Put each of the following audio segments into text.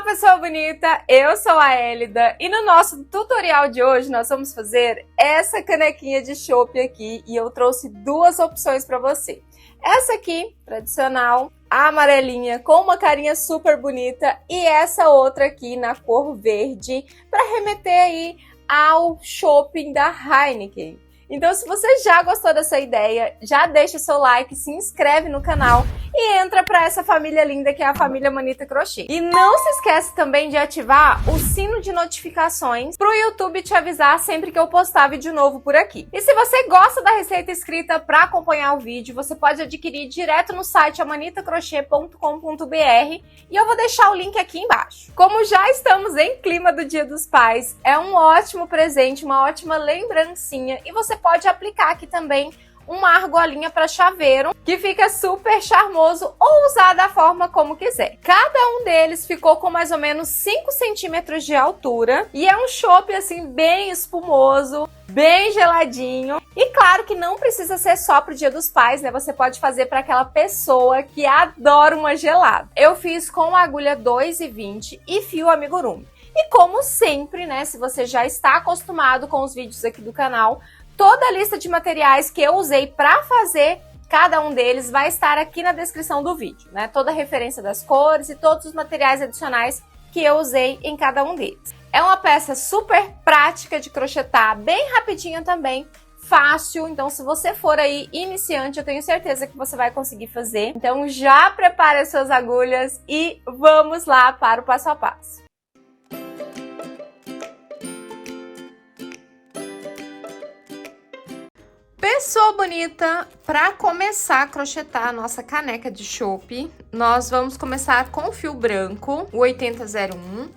pessoa bonita, eu sou a Elida e no nosso tutorial de hoje nós vamos fazer essa canequinha de chopp aqui e eu trouxe duas opções para você. Essa aqui, tradicional, a amarelinha com uma carinha super bonita e essa outra aqui na cor verde para remeter aí ao shopping da Heineken. Então, se você já gostou dessa ideia, já deixa o seu like, se inscreve no canal e entra para essa família linda que é a família Manita Crochê. E não se esquece também de ativar o sino de notificações para o YouTube te avisar sempre que eu postar vídeo novo por aqui. E se você gosta da receita escrita para acompanhar o vídeo, você pode adquirir direto no site amanitacrochê.com.br e eu vou deixar o link aqui embaixo. Como já estamos em clima do Dia dos Pais, é um ótimo presente, uma ótima lembrancinha e você pode aplicar aqui também uma argolinha para chaveiro, que fica super charmoso ou usar da forma como quiser. Cada um deles ficou com mais ou menos 5 centímetros de altura e é um chopp assim bem espumoso, bem geladinho. E claro que não precisa ser só pro Dia dos Pais, né? Você pode fazer para aquela pessoa que adora uma gelada. Eu fiz com agulha 2,20 e fio amigurumi. E como sempre, né, se você já está acostumado com os vídeos aqui do canal, toda a lista de materiais que eu usei para fazer cada um deles vai estar aqui na descrição do vídeo, né? Toda a referência das cores e todos os materiais adicionais que eu usei em cada um deles. É uma peça super prática de crochetar, bem rapidinha também, fácil. Então, se você for aí iniciante, eu tenho certeza que você vai conseguir fazer. Então, já prepare as suas agulhas e vamos lá para o passo a passo. Pessoa bonita, para começar a crochetar a nossa caneca de chopp, nós vamos começar com o fio branco, o 8001.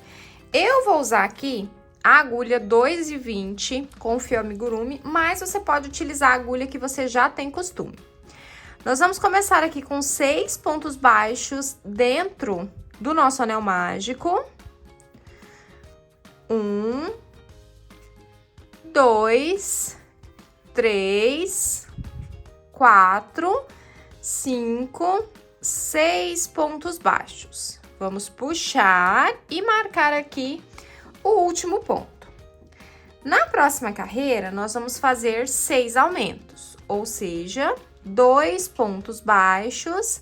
Eu vou usar aqui a agulha 2,20 com o fio amigurumi, mas você pode utilizar a agulha que você já tem costume. Nós vamos começar aqui com 6 pontos baixos dentro do nosso anel mágico. 1, 2, 3, 4, 5, 6 pontos baixos. Vamos puxar e marcar aqui o último ponto. Na próxima carreira, nós vamos fazer 6 aumentos, ou seja, 2 pontos baixos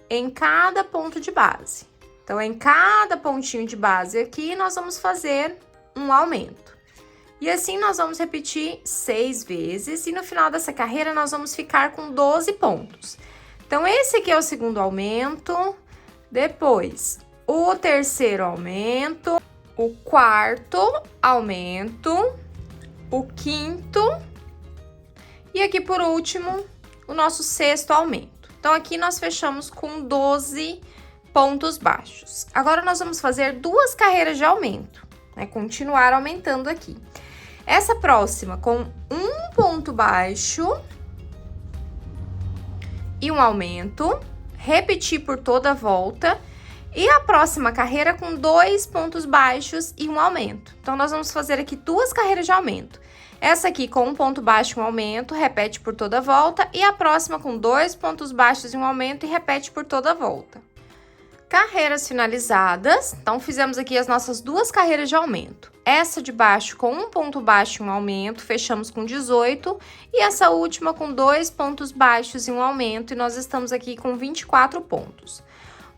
em cada ponto de base. Então, em cada pontinho de base aqui, nós vamos fazer um aumento. E assim nós vamos repetir 6 vezes e no final dessa carreira nós vamos ficar com 12 pontos. Então, esse aqui é o segundo aumento, depois o terceiro aumento, o quarto aumento, o quinto e aqui por último o nosso sexto aumento. Então, aqui nós fechamos com 12 pontos baixos. Agora, nós vamos fazer 2 carreiras de aumento, né? Continuar aumentando aqui. Essa próxima com um ponto baixo e um aumento, repetir por toda a volta. E a próxima carreira com 2 pontos baixos e um aumento. Então, nós vamos fazer aqui 2 carreiras de aumento. Essa aqui com um ponto baixo e um aumento, repete por toda a volta. E a próxima com 2 pontos baixos e um aumento e repete por toda a volta. Carreiras finalizadas, então fizemos aqui as nossas 2 carreiras de aumento. Essa de baixo com um ponto baixo e um aumento, fechamos com 18. E essa última com 2 pontos baixos e um aumento, e nós estamos aqui com 24 pontos.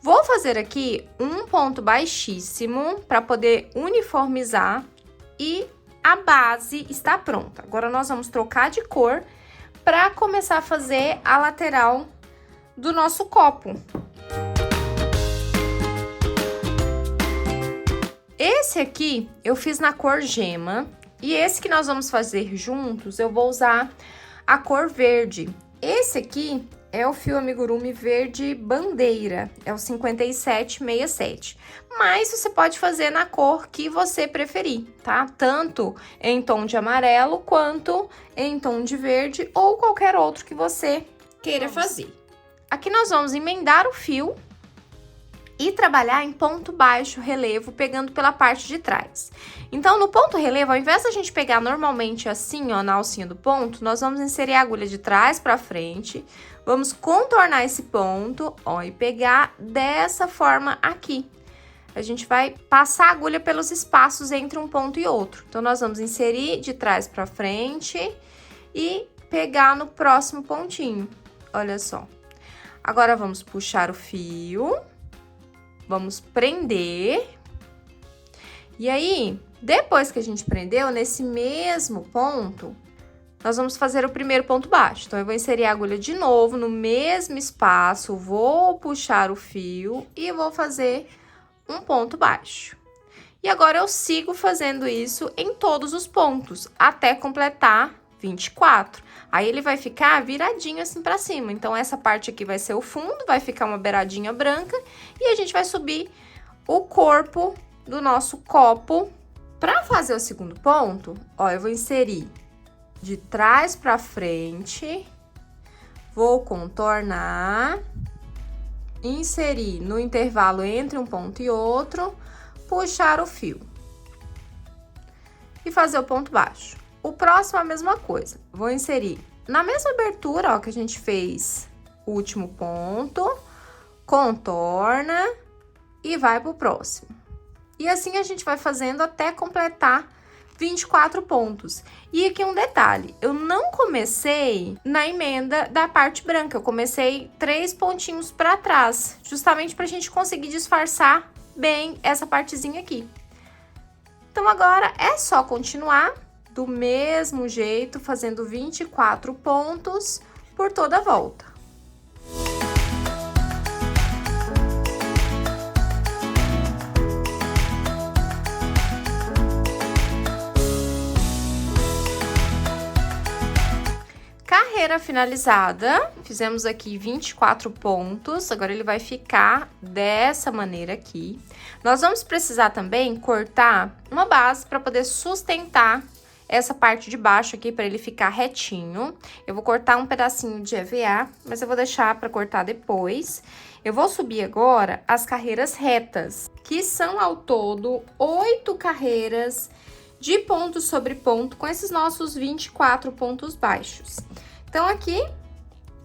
Vou fazer aqui um ponto baixíssimo para poder uniformizar e a base está pronta. Agora, nós vamos trocar de cor para começar a fazer a lateral do nosso copo. Esse aqui eu fiz na cor gema e esse que nós vamos fazer juntos eu vou usar a cor verde. Esse aqui é o fio amigurumi verde bandeira, é o 5767. Mas você pode fazer na cor que você preferir, tá? Tanto em tom de amarelo quanto em tom de verde ou qualquer outro que você queira fazer. Aqui nós vamos emendar o fio e trabalhar em ponto baixo relevo, pegando pela parte de trás. Então, no ponto relevo, ao invés da gente pegar normalmente assim, ó, na alcinha do ponto, nós vamos inserir a agulha de trás pra frente, vamos contornar esse ponto, ó, e pegar dessa forma aqui. a gente vai passar a agulha pelos espaços entre um ponto e outro. Então, nós vamos inserir de trás para frente e pegar no próximo pontinho. Olha só. Agora, vamos puxar o fio, vamos prender. E aí, depois que a gente prendeu, nesse mesmo ponto, nós vamos fazer o primeiro ponto baixo. Então, eu vou inserir a agulha de novo no mesmo espaço, vou puxar o fio e vou fazer um ponto baixo. E agora, eu sigo fazendo isso em todos os pontos, até completar 24. Aí, ele vai ficar viradinho assim pra cima. Então, essa parte aqui vai ser o fundo, vai ficar uma beiradinha branca. E a gente vai subir o corpo do nosso copo. Pra fazer o segundo ponto, ó, eu vou inserir de trás pra frente, vou contornar, inserir no intervalo entre um ponto e outro, puxar o fio e fazer o ponto baixo. O próximo é a mesma coisa, vou inserir na mesma abertura, ó, que a gente fez o último ponto, contorna e vai pro próximo. E assim a gente vai fazendo até completar 24 pontos. E aqui um detalhe, eu não comecei na emenda da parte branca, eu comecei 3 pontinhos para trás, justamente pra gente conseguir disfarçar bem essa partezinha aqui. Então, agora é só continuar do mesmo jeito, fazendo 24 pontos por toda a volta. Carreira finalizada, fizemos aqui 24 pontos, agora ele vai ficar dessa maneira aqui. Nós vamos precisar também cortar uma base para poder sustentar essa parte de baixo aqui, para ele ficar retinho. Eu vou cortar um pedacinho de EVA, mas eu vou deixar para cortar depois. Eu vou subir agora as carreiras retas, que são ao todo 8 carreiras de ponto sobre ponto com esses nossos 24 pontos baixos. Então, aqui,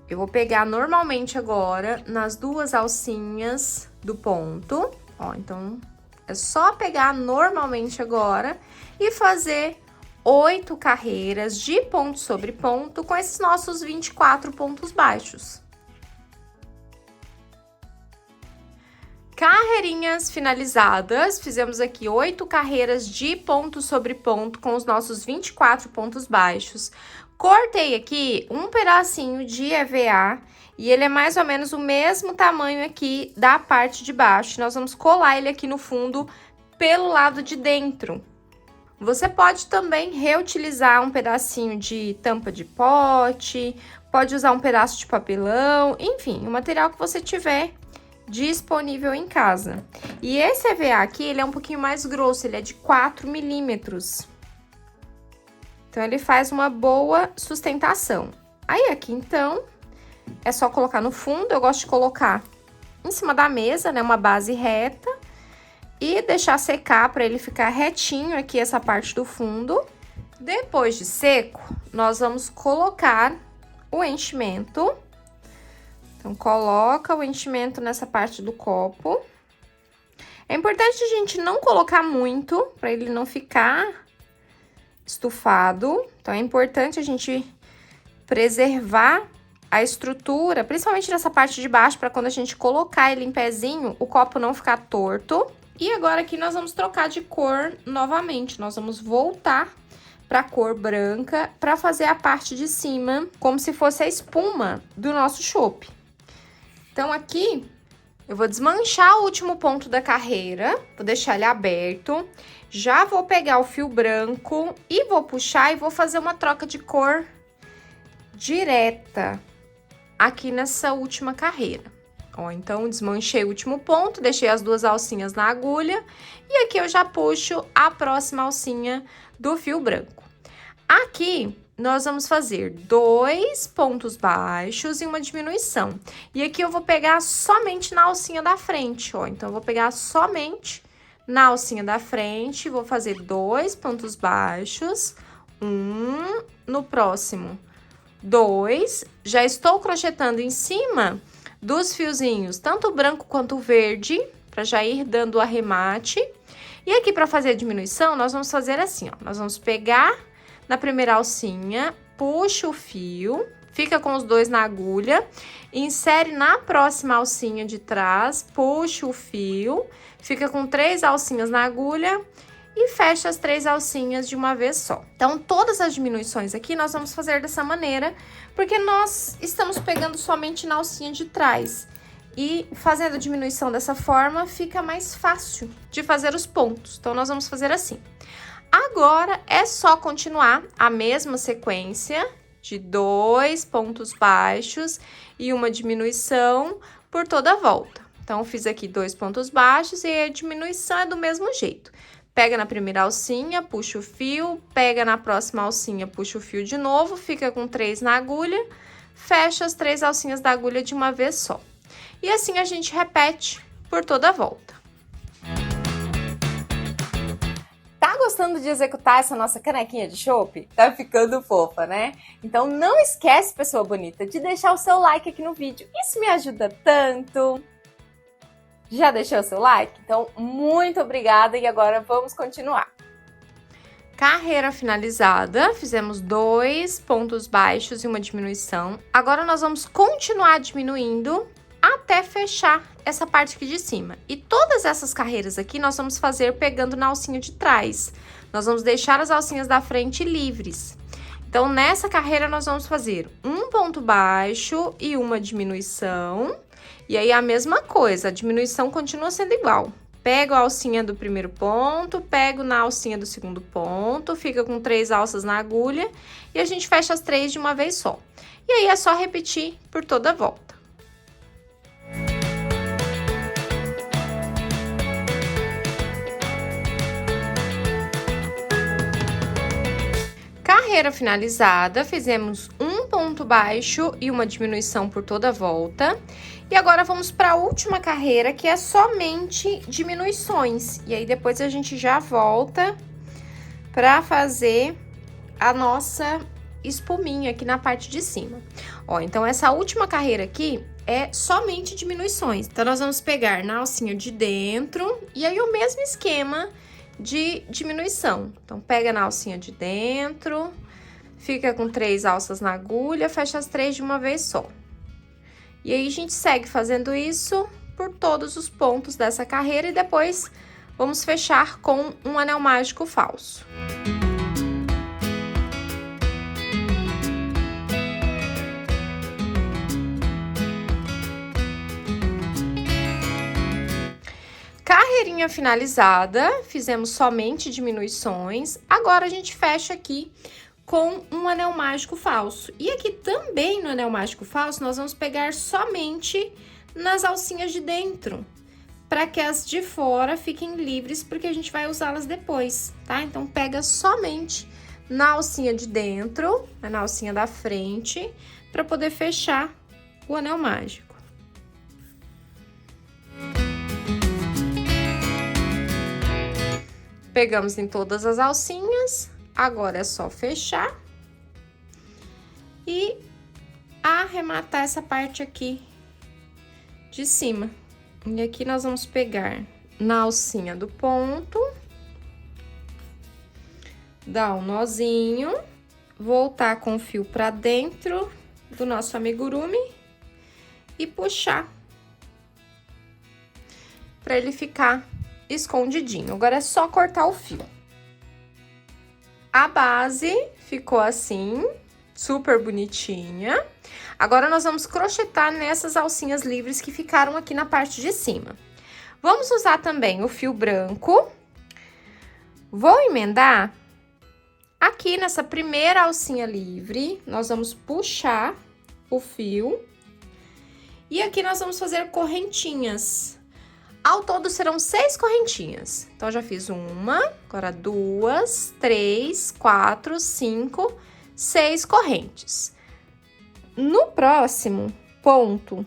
eu vou pegar normalmente agora nas 2 alcinhas do ponto, ó, então, é só pegar normalmente agora e fazer 8 carreiras de ponto sobre ponto com esses nossos 24 pontos baixos. Carreirinhas finalizadas, fizemos aqui 8 carreiras de ponto sobre ponto com os nossos 24 pontos baixos. Cortei aqui um pedacinho de EVA e ele é mais ou menos o mesmo tamanho aqui da parte de baixo. Nós vamos colar ele aqui no fundo pelo lado de dentro. Você pode também reutilizar um pedacinho de tampa de pote, pode usar um pedaço de papelão, enfim, o material que você tiver disponível em casa. E esse EVA aqui, ele é um pouquinho mais grosso, ele é de 4 milímetros. Então, ele faz uma boa sustentação. Aí, aqui, então, é só colocar no fundo. Eu gosto de colocar em cima da mesa, né, uma base reta. E deixar secar para ele ficar retinho aqui, essa parte do fundo. Depois de seco, nós vamos colocar o enchimento. Então, coloca o enchimento nessa parte do copo. É importante a gente não colocar muito, para ele não ficar estufado. Então, é importante a gente preservar a estrutura, principalmente nessa parte de baixo, para quando a gente colocar ele em pezinho, o copo não ficar torto. E agora aqui nós vamos trocar de cor novamente, nós vamos voltar para a cor branca para fazer a parte de cima, como se fosse a espuma do nosso chopp. Então, aqui, eu vou desmanchar o último ponto da carreira, vou deixar ele aberto, já vou pegar o fio branco e vou puxar e vou fazer uma troca de cor direta aqui nessa última carreira. Ó, então, desmanchei o último ponto, deixei as 2 alcinhas na agulha e aqui eu já puxo a próxima alcinha do fio branco. Aqui, nós vamos fazer 2 pontos baixos e uma diminuição. E aqui eu vou pegar somente na alcinha da frente, ó. Então, eu vou pegar somente na alcinha da frente, vou fazer 2 pontos baixos, no próximo 2. Já estou crochetando em cima dos fiozinhos, tanto o branco quanto o verde, para já ir dando o arremate. E aqui, para fazer a diminuição, nós vamos fazer assim, ó. Nós vamos pegar na primeira alcinha, puxa o fio, fica com os dois na agulha, insere na próxima alcinha de trás, puxa o fio, fica com 3 alcinhas na agulha e fecha as 3 alcinhas de uma vez só. Então, todas as diminuições aqui nós vamos fazer dessa maneira, porque nós estamos pegando somente na alcinha de trás. E fazendo a diminuição dessa forma, fica mais fácil de fazer os pontos. Então, nós vamos fazer assim. Agora, é só continuar a mesma sequência de 2 pontos baixos e uma diminuição por toda a volta. Então, fiz aqui 2 pontos baixos e a diminuição é do mesmo jeito. Pega na primeira alcinha, puxa o fio, pega na próxima alcinha, puxa o fio de novo, fica com 3 na agulha, fecha as 3 alcinhas da agulha de uma vez só. E assim a gente repete por toda a volta. Tá gostando de executar essa nossa canequinha de chopp? Tá ficando fofa, né? Então não esquece, pessoa bonita, de deixar o seu like aqui no vídeo. Isso me ajuda tanto. Já deixou o seu like? Então, muito obrigada e agora vamos continuar. Carreira finalizada, fizemos 2 pontos baixos e uma diminuição. Agora, nós vamos continuar diminuindo até fechar essa parte aqui de cima. E todas essas carreiras aqui, nós vamos fazer pegando na alcinha de trás. Nós vamos deixar as alcinhas da frente livres. Então, nessa carreira, nós vamos fazer um ponto baixo e uma diminuição. E aí, a mesma coisa, a diminuição continua sendo igual. Pego a alcinha do primeiro ponto, pego na alcinha do segundo ponto, fica com 3 alças na agulha e a gente fecha as 3 de uma vez só. E aí, é só repetir por toda a volta. Carreira finalizada, fizemos um ponto baixo e uma diminuição por toda a volta. E agora vamos para a última carreira, que é somente diminuições. E aí depois a gente já volta para fazer a nossa espuminha aqui na parte de cima. Ó, então essa última carreira aqui é somente diminuições. Então nós vamos pegar na alcinha de dentro e aí o mesmo esquema de diminuição. Então pega na alcinha de dentro, fica com 3 alças na agulha, fecha as 3 de uma vez só. E aí, a gente segue fazendo isso por todos os pontos dessa carreira e depois vamos fechar com um anel mágico falso. Carreirinha finalizada, fizemos somente diminuições. Agora, a gente fecha aqui com um anel mágico falso. E aqui também no anel mágico falso, nós vamos pegar somente nas alcinhas de dentro, para que as de fora fiquem livres, porque a gente vai usá-las depois, tá? Então, pega somente na alcinha de dentro, na alcinha da frente, para poder fechar o anel mágico. Pegamos em todas as alcinhas. Agora é só fechar e arrematar essa parte aqui de cima. E aqui nós vamos pegar na alcinha do ponto, dar um nozinho, voltar com o fio para dentro do nosso amigurumi e puxar para ele ficar escondidinho. Agora é só cortar o fio. A base ficou assim, super bonitinha. Agora, nós vamos crochetar nessas alcinhas livres que ficaram aqui na parte de cima. Vamos usar também o fio branco. Vou emendar aqui nessa primeira alcinha livre. Nós vamos puxar o fio. E aqui nós vamos fazer correntinhas. Ao todo, serão 6 correntinhas. Então, já fiz uma, agora 2, 3, 4, 5, 6 correntes. No próximo ponto,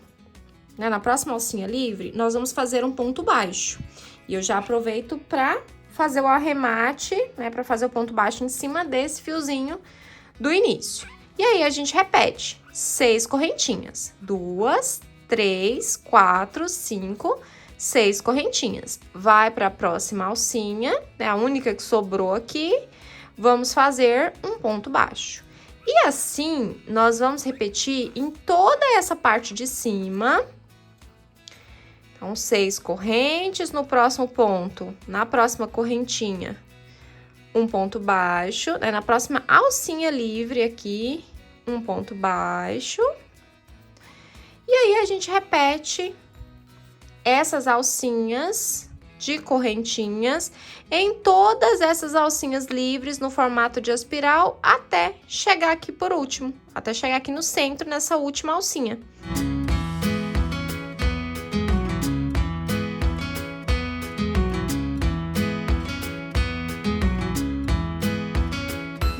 né, na próxima alcinha livre, nós vamos fazer um ponto baixo. E eu já aproveito para fazer o arremate, né, para fazer o ponto baixo em cima desse fiozinho do início. E aí, a gente repete 6 correntinhas. 2, 3, 4, 5, 6 correntinhas. Vai para a próxima alcinha, é a única que sobrou aqui. Vamos fazer um ponto baixo. E assim, nós vamos repetir em toda essa parte de cima. Então, 6 correntes no próximo ponto, na próxima correntinha, um ponto baixo, né? Na próxima alcinha livre aqui, um ponto baixo. E aí, a gente repete essas alcinhas de correntinhas em todas essas alcinhas livres no formato de espiral até chegar aqui por último, até chegar aqui no centro nessa última alcinha.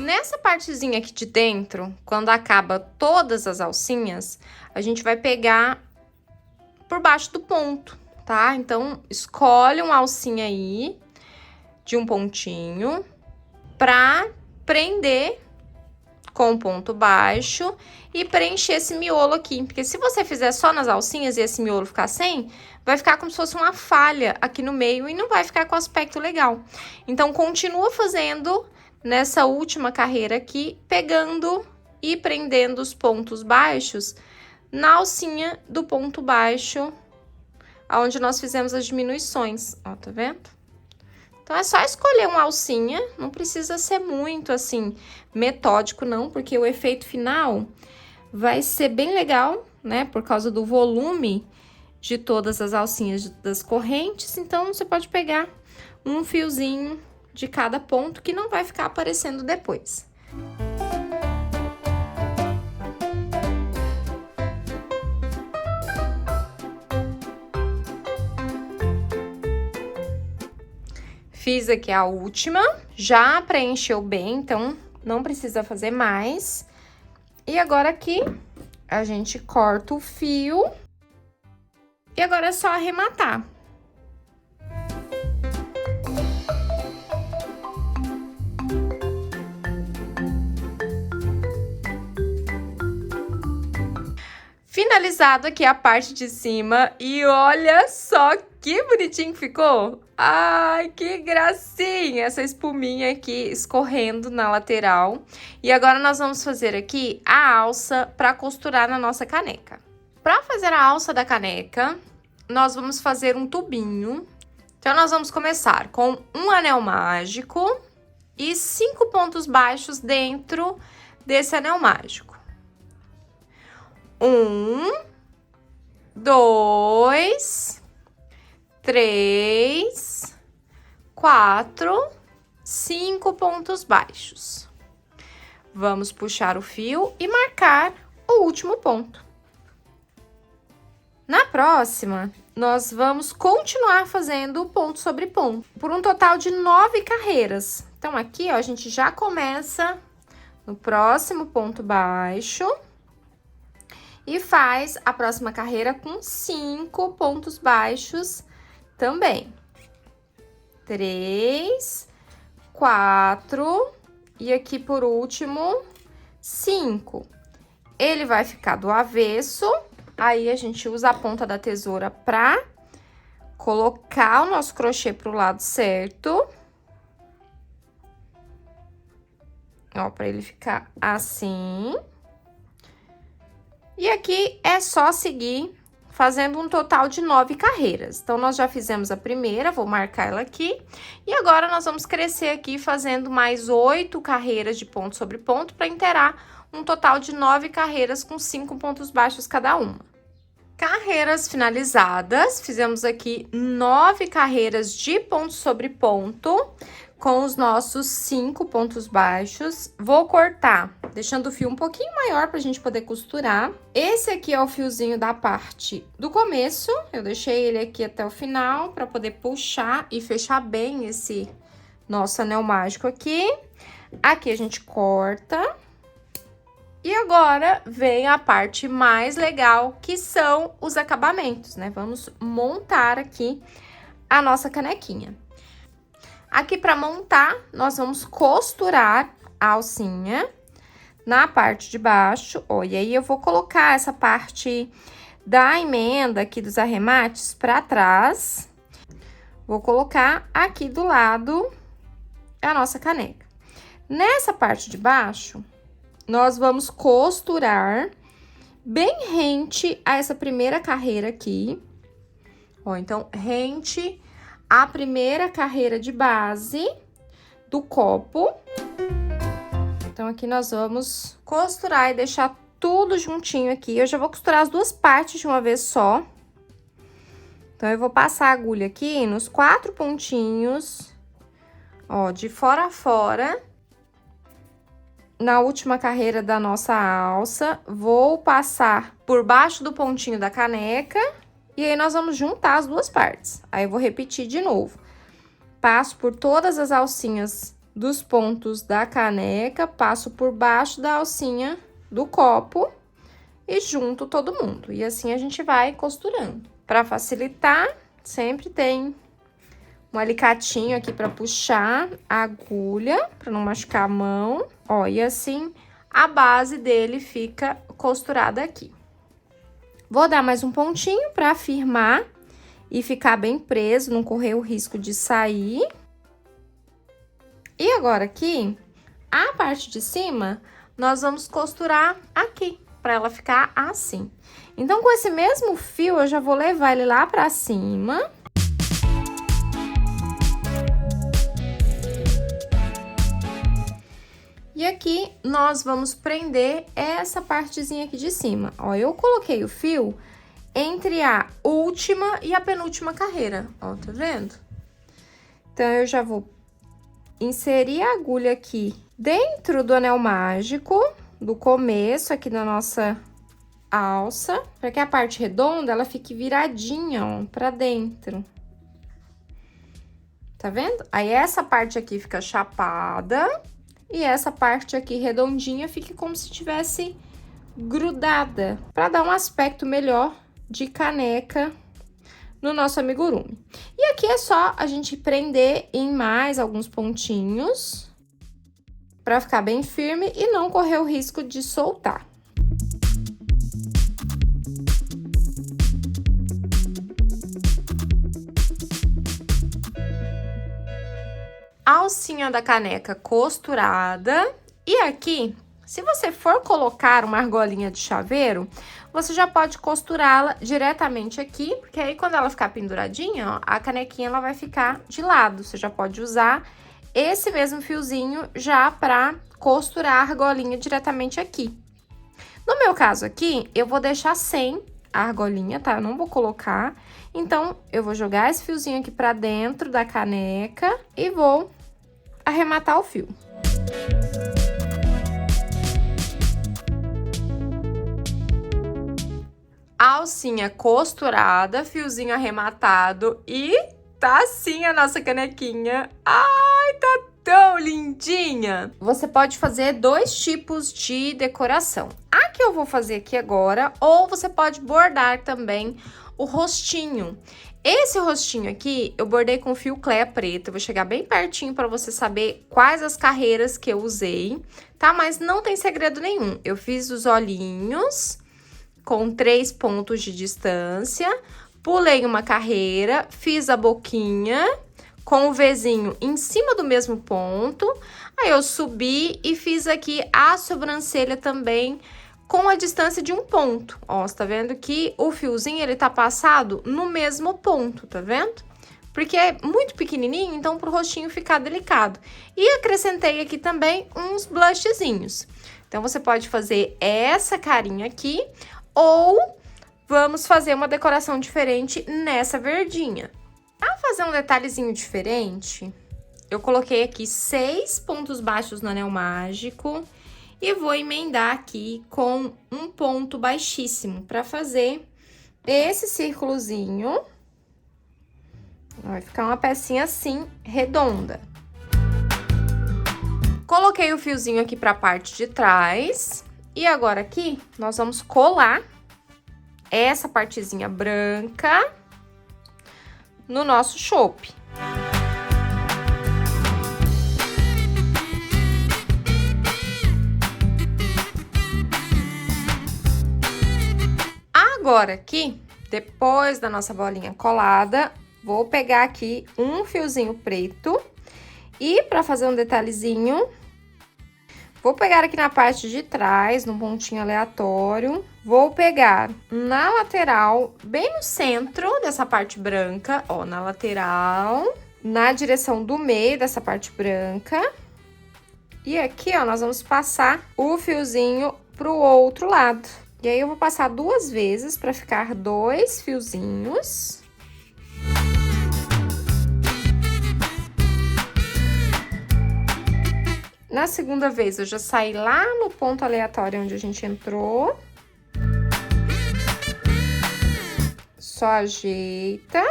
Nessa partezinha aqui de dentro, quando acaba todas as alcinhas, a gente vai pegar por baixo do ponto, tá? Então, escolhe uma alcinha aí, de um pontinho, pra prender com o ponto baixo e preencher esse miolo aqui. Porque se você fizer só nas alcinhas e esse miolo ficar sem, vai ficar como se fosse uma falha aqui no meio e não vai ficar com aspecto legal. Então, continua fazendo nessa última carreira aqui, pegando e prendendo os pontos baixos na alcinha do ponto baixo, onde nós fizemos as diminuições, ó, tá vendo? Então, é só escolher uma alcinha, não precisa ser muito, assim, metódico, não, porque o efeito final vai ser bem legal, né, por causa do volume de todas as alcinhas das correntes. Então, você pode pegar um fiozinho de cada ponto que não vai ficar aparecendo depois. Fiz aqui a última, já preencheu bem, então não precisa fazer mais. E agora aqui, a gente corta o fio. E agora é só arrematar. Finalizado aqui a parte de cima e olha só que bonitinho que ficou. Ai, que gracinha! Essa espuminha aqui escorrendo na lateral. E agora nós vamos fazer aqui a alça para costurar na nossa caneca. Para fazer a alça da caneca, nós vamos fazer um tubinho. Então, nós vamos começar com um anel mágico e 5 pontos baixos dentro desse anel mágico. 1, 2, 3, 4, 5 pontos baixos. Vamos puxar o fio e marcar o último ponto. Na próxima, nós vamos continuar fazendo ponto sobre ponto, por um total de 9 carreiras. Então, aqui, ó, a gente já começa no próximo ponto baixo e faz a próxima carreira com 5 pontos baixos também. 3, 4 e aqui por último 5. Ele vai ficar do avesso, aí a gente usa a ponta da tesoura pra colocar o nosso crochê pro lado certo. Ó, pra ele ficar assim. E aqui é só seguir fazendo um total de 9 carreiras. Então, nós já fizemos a primeira, vou marcar ela aqui. E agora, nós vamos crescer aqui fazendo mais 8 carreiras de ponto sobre ponto para inteirar um total de 9 carreiras com 5 pontos baixos cada uma. Carreiras finalizadas, fizemos aqui 9 carreiras de ponto sobre ponto com os nossos 5 pontos baixos. Vou cortar, deixando o fio um pouquinho maior pra gente poder costurar. Esse aqui é o fiozinho da parte do começo, eu deixei ele aqui até o final pra poder puxar e fechar bem esse nosso anel mágico aqui. Aqui a gente corta. E agora vem a parte mais legal, que são os acabamentos, né? Vamos montar aqui a nossa canequinha. Aqui, para montar, nós vamos costurar a alcinha na parte de baixo. Ó, e aí, eu vou colocar essa parte da emenda aqui dos arremates pra trás. Vou colocar aqui do lado a nossa caneca. Nessa parte de baixo, nós vamos costurar bem rente a essa primeira carreira aqui. Ó, então, rente a primeira carreira de base do copo. Então, aqui nós vamos costurar e deixar tudo juntinho aqui. Eu já vou costurar as duas partes de uma vez só. Então, eu vou passar a agulha aqui nos 4 pontinhos, ó, de fora a fora. Na última carreira da nossa alça, vou passar por baixo do pontinho da caneca. E aí, nós vamos juntar as duas partes. Aí, eu vou repetir de novo. Passo por todas as alcinhas dos pontos da caneca, passo por baixo da alcinha do copo e junto todo mundo. E assim a gente vai costurando. Para facilitar, sempre tem um alicatinho aqui para puxar a agulha, para não machucar a mão. Ó, e assim a base dele fica costurada aqui. Vou dar mais um pontinho para firmar e ficar bem preso, não correr o risco de sair. E agora aqui, a parte de cima, nós vamos costurar aqui, para ela ficar assim. Então, com esse mesmo fio, eu já vou levar ele lá pra cima. E aqui, nós vamos prender essa partezinha aqui de cima. Ó, eu coloquei o fio entre a última e a penúltima carreira, ó, tá vendo? Então, eu já vou inserir a agulha aqui dentro do anel mágico, do começo aqui da nossa alça, para que a parte redonda, ela fique viradinha, ó, pra dentro. Tá vendo? Aí, essa parte aqui fica chapada e essa parte aqui redondinha fica como se tivesse grudada, para dar um aspecto melhor de caneca no nosso amigurumi. E aqui é só a gente prender em mais alguns pontinhos para ficar bem firme e não correr o risco de soltar. A alcinha da caneca costurada. E aqui, se você for colocar uma argolinha de chaveiro, você já pode costurá-la diretamente aqui, porque aí quando ela ficar penduradinha, ó, a canequinha ela vai ficar de lado. Você já pode usar esse mesmo fiozinho já para costurar a argolinha diretamente aqui. No meu caso aqui, eu vou deixar sem a argolinha, tá? Eu não vou colocar. Então, eu vou jogar esse fiozinho aqui pra dentro da caneca e vou arrematar o fio. Alcinha costurada, fiozinho arrematado e tá assim a nossa canequinha. Ai, tá tão lindinha! Você pode fazer 2 tipos de decoração. A que eu vou fazer aqui agora, ou você pode bordar também o rostinho. Esse rostinho aqui, eu bordei com fio cleia preto. Eu vou chegar bem pertinho para você saber quais as carreiras que eu usei, tá? Mas não tem segredo nenhum. Eu fiz os olhinhos com 3 pontos de distância, pulei uma carreira, fiz a boquinha com o Vzinho em cima do mesmo ponto, aí eu subi e fiz aqui a sobrancelha também com a distância de 1 ponto. Ó, você tá vendo que o fiozinho, ele tá passado no mesmo ponto, tá vendo? Porque é muito pequenininho, então pro rostinho ficar delicado. E acrescentei aqui também uns blushzinhos. Então, você pode fazer essa carinha aqui, ou vamos fazer uma decoração diferente nessa verdinha. Para fazer um detalhezinho diferente, eu coloquei aqui 6 pontos baixos no anel mágico e vou emendar aqui com um ponto baixíssimo para fazer esse círculozinho. Vai ficar uma pecinha assim, redonda. Coloquei o fiozinho aqui para a parte de trás. E agora aqui, nós vamos colar essa partezinha branca no nosso chope. Agora aqui, depois da nossa bolinha colada, vou pegar aqui um fiozinho preto e para fazer um detalhezinho, vou pegar aqui na parte de trás, num pontinho aleatório, vou pegar na lateral, bem no centro dessa parte branca, ó, na lateral, na direção do meio dessa parte branca. E aqui, ó, nós vamos passar o fiozinho pro outro lado. E aí, eu vou passar 2 vezes para ficar 2 fiozinhos. Na segunda vez, eu já saí lá no ponto aleatório onde a gente entrou. Só ajeita.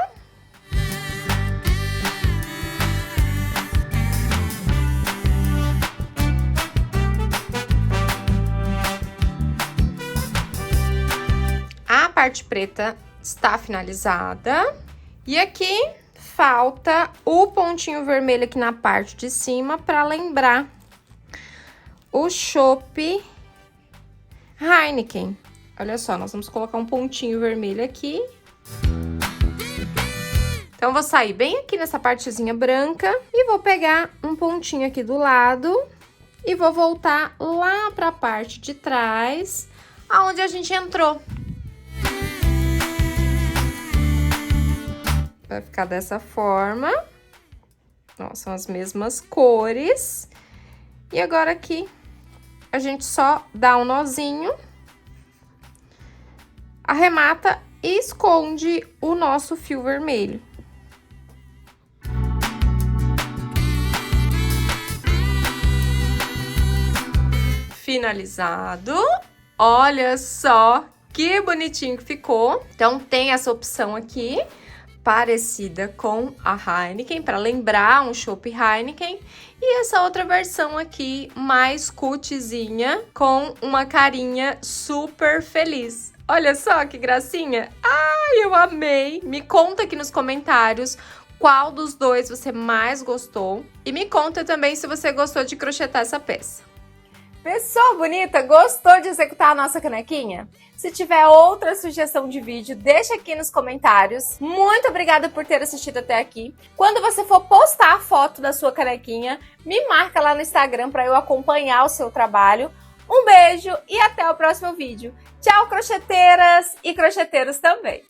A parte preta está finalizada. E aqui falta o pontinho vermelho aqui na parte de cima para lembrar o chopp Heineken. Olha só, nós vamos colocar um pontinho vermelho aqui. Então, vou sair bem aqui nessa partezinha branca e vou pegar um pontinho aqui do lado e vou voltar lá para a parte de trás, aonde a gente entrou. Vai ficar dessa forma. Ó, são as mesmas cores. E agora aqui, a gente só dá um nozinho, arremata e esconde o nosso fio vermelho. Finalizado. Olha só que bonitinho que ficou. Então, tem essa opção aqui, parecida com a Heineken, para lembrar um chopp Heineken. E essa outra versão aqui, mais cutizinha, com uma carinha super feliz. Olha só que gracinha! Ai, eu amei! Me conta aqui nos comentários qual dos dois você mais gostou. E me conta também se você gostou de crochetar essa peça. Pessoa bonita, gostou de executar a nossa canequinha? Se tiver outra sugestão de vídeo, deixa aqui nos comentários. Muito obrigada por ter assistido até aqui. Quando você for postar a foto da sua canequinha, me marca lá no Instagram para eu acompanhar o seu trabalho. Um beijo e até o próximo vídeo. Tchau, crocheteiras e crocheteiros também!